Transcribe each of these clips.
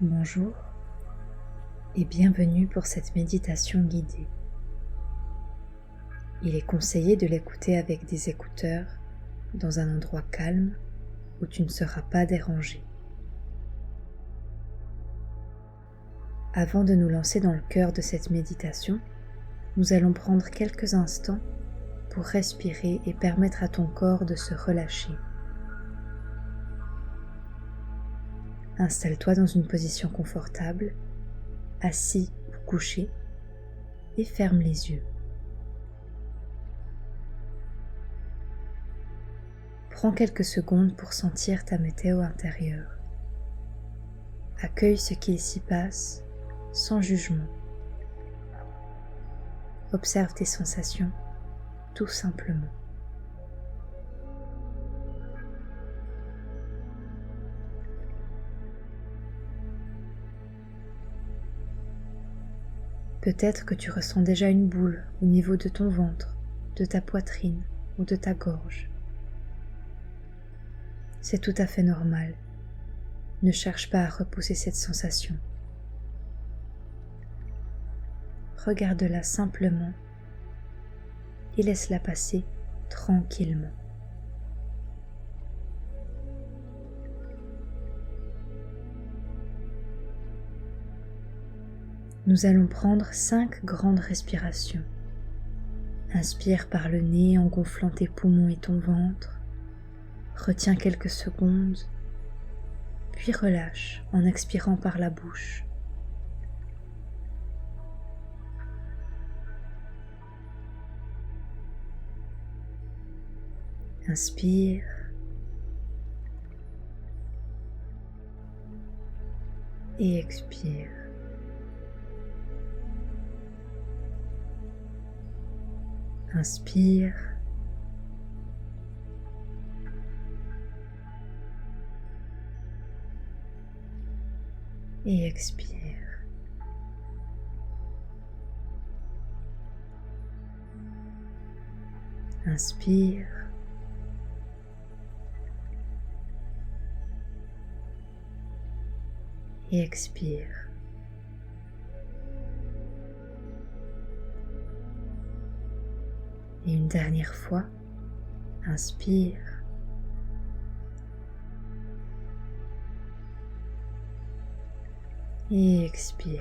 Bonjour et bienvenue pour cette méditation guidée. Il est conseillé de l'écouter avec des écouteurs dans un endroit calme où tu ne seras pas dérangé. Avant de nous lancer dans le cœur de cette méditation, nous allons prendre quelques instants pour respirer et permettre à ton corps de se relâcher. Installe-toi dans une position confortable, assis ou couché, et ferme les yeux. Prends quelques secondes pour sentir ta météo intérieure. Accueille ce qu'il s'y passe sans jugement. Observe tes sensations tout simplement. Peut-être que tu ressens déjà une boule au niveau de ton ventre, de ta poitrine ou de ta gorge. C'est tout à fait normal. Ne cherche pas à repousser cette sensation. Regarde-la simplement et laisse-la passer tranquillement. Nous allons prendre 5 grandes respirations. Inspire par le nez en gonflant tes poumons et ton ventre. Retiens quelques secondes, puis relâche en expirant par la bouche. Inspire. Et expire. Inspire. Et expire. Inspire. Et expire. Et une dernière fois, inspire. Et expire.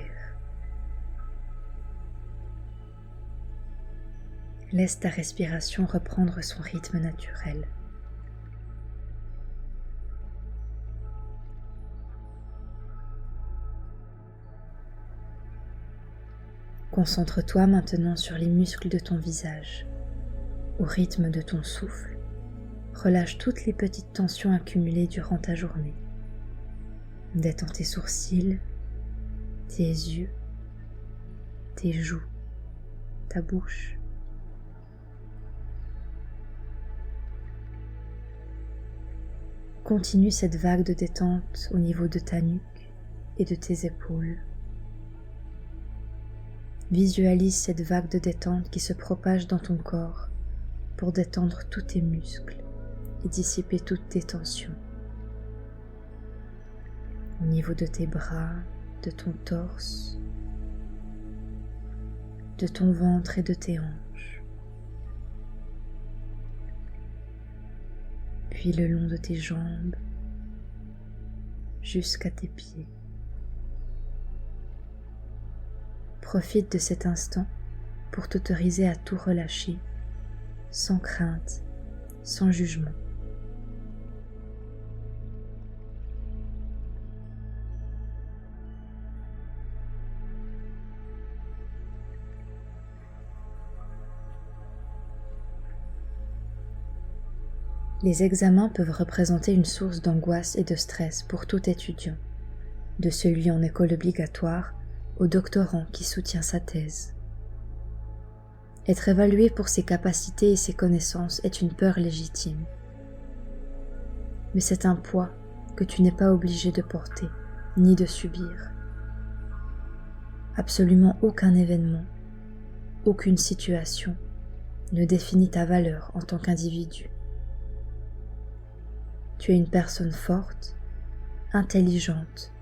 Laisse ta respiration reprendre son rythme naturel. Concentre-toi maintenant sur les muscles de ton visage. Au rythme de ton souffle, relâche toutes les petites tensions accumulées durant ta journée. Détends tes sourcils, tes yeux, tes joues, ta bouche. Continue cette vague de détente au niveau de ta nuque et de tes épaules. Visualise cette vague de détente qui se propage dans ton corps pour détendre tous tes muscles et dissiper toutes tes tensions. Au niveau de tes bras, de ton torse, de ton ventre et de tes hanches. Puis le long de tes jambes, jusqu'à tes pieds. Profite de cet instant pour t'autoriser à tout relâcher, sans crainte, sans jugement. Les examens peuvent représenter une source d'angoisse et de stress pour tout étudiant, de celui en école obligatoire au doctorant qui soutient sa thèse. Être évalué pour ses capacités et ses connaissances est une peur légitime. Mais c'est un poids que tu n'es pas obligé de porter, ni de subir. Absolument aucun événement, aucune situation ne définit ta valeur en tant qu'individu. Tu es une personne forte, intelligente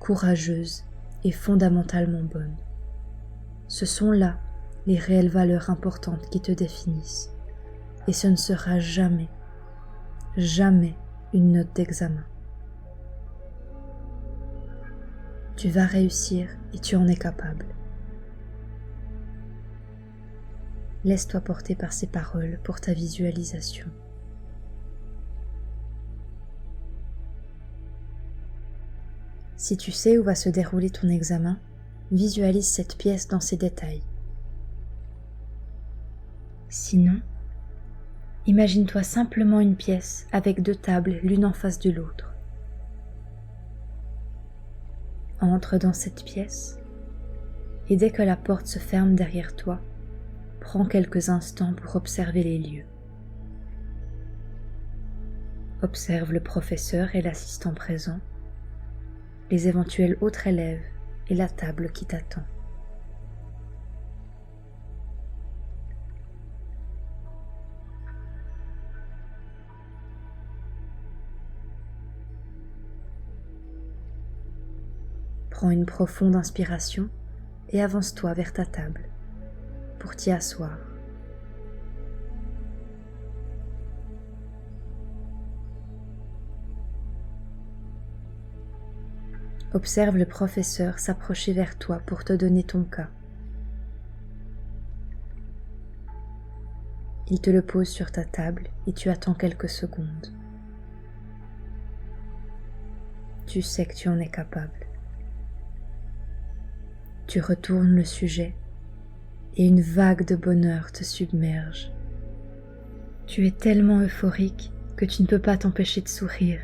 courageuse et fondamentalement bonne. Ce sont là les réelles valeurs importantes qui te définissent, et ce ne sera jamais, jamais une note d'examen. Tu vas réussir et tu en es capable. Laisse-toi porter par ces paroles pour ta visualisation. Si tu sais où va se dérouler ton examen, visualise cette pièce dans ses détails. Sinon, imagine-toi simplement une pièce avec 2 tables l'une en face de l'autre. Entre dans cette pièce et dès que la porte se ferme derrière toi, prends quelques instants pour observer les lieux. Observe le professeur et l'assistant présent, les éventuels autres élèves et la table qui t'attend. Prends une profonde inspiration et avance-toi vers ta table pour t'y asseoir. Observe le professeur s'approcher vers toi pour te donner ton cas. Il te le pose sur ta table et tu attends quelques secondes. Tu sais que tu en es capable. Tu retournes le sujet et une vague de bonheur te submerge. Tu es tellement euphorique que tu ne peux pas t'empêcher de sourire.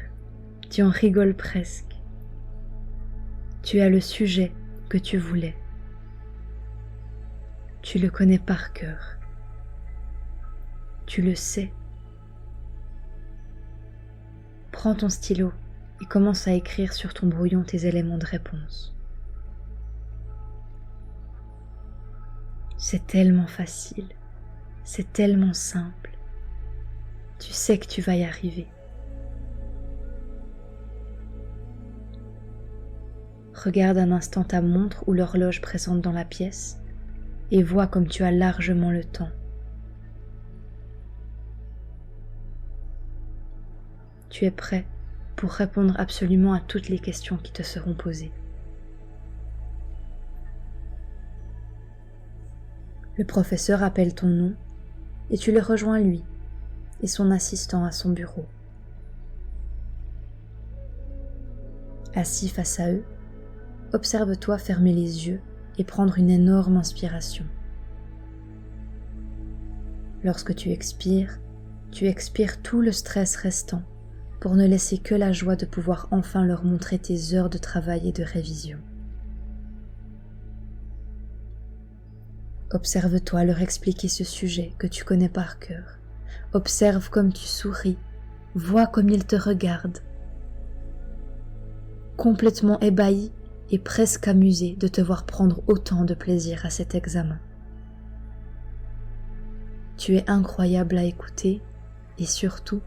Tu en rigoles presque. Tu as le sujet que tu voulais. Tu le connais par cœur. Tu le sais. Prends ton stylo et commence à écrire sur ton brouillon tes éléments de réponse. C'est tellement facile, c'est tellement simple. Tu sais que tu vas y arriver. Regarde un instant ta montre ou l'horloge présente dans la pièce et vois comme tu as largement le temps. Tu es prêt pour répondre absolument à toutes les questions qui te seront posées. Le professeur appelle ton nom et tu le rejoins lui et son assistant à son bureau. Assis face à eux, observe-toi fermer les yeux et prendre une énorme inspiration. Lorsque tu expires tout le stress restant pour ne laisser que la joie de pouvoir enfin leur montrer tes heures de travail et de révision. Observe-toi leur expliquer ce sujet que tu connais par cœur. Observe comme tu souris, vois comme ils te regardent. Complètement ébahi et presque amusé de te voir prendre autant de plaisir à cet examen. Tu es incroyable à écouter et surtout,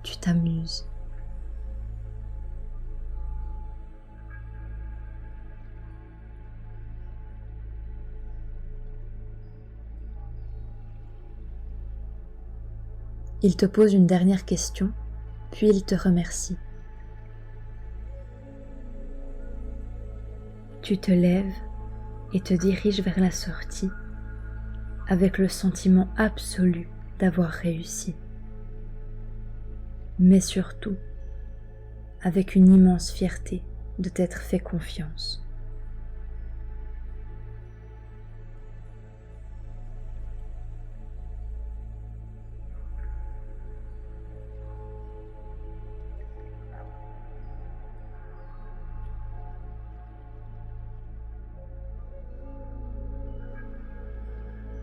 tu t'amuses. Il te pose une dernière question, puis il te remercie. Tu te lèves et te diriges vers la sortie avec le sentiment absolu d'avoir réussi. Mais surtout, avec une immense fierté de t'être fait confiance.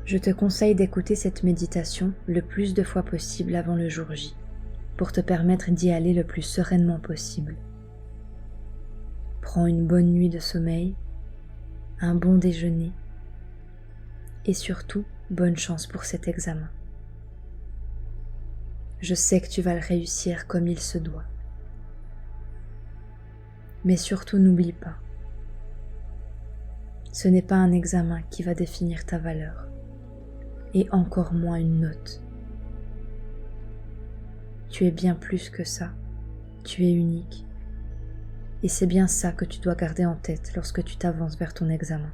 Je te conseille d'écouter cette méditation le plus de fois possible avant le jour J, pour te permettre d'y aller le plus sereinement possible. Prends une bonne nuit de sommeil, un bon déjeuner et surtout, bonne chance pour cet examen. Je sais que tu vas le réussir comme il se doit. Mais surtout n'oublie pas, ce n'est pas un examen qui va définir ta valeur, et encore moins une note. Tu es bien plus que ça, tu es unique, et c'est bien ça que tu dois garder en tête lorsque tu t'avances vers ton examen.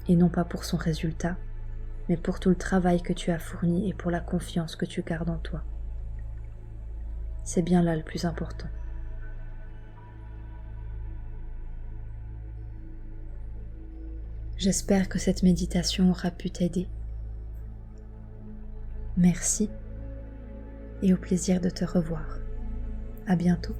Et non pas pour son résultat, mais pour tout le travail que tu as fourni et pour la confiance que tu gardes en toi. C'est bien là le plus important. J'espère que cette méditation aura pu t'aider. Merci et au plaisir de te revoir. À bientôt.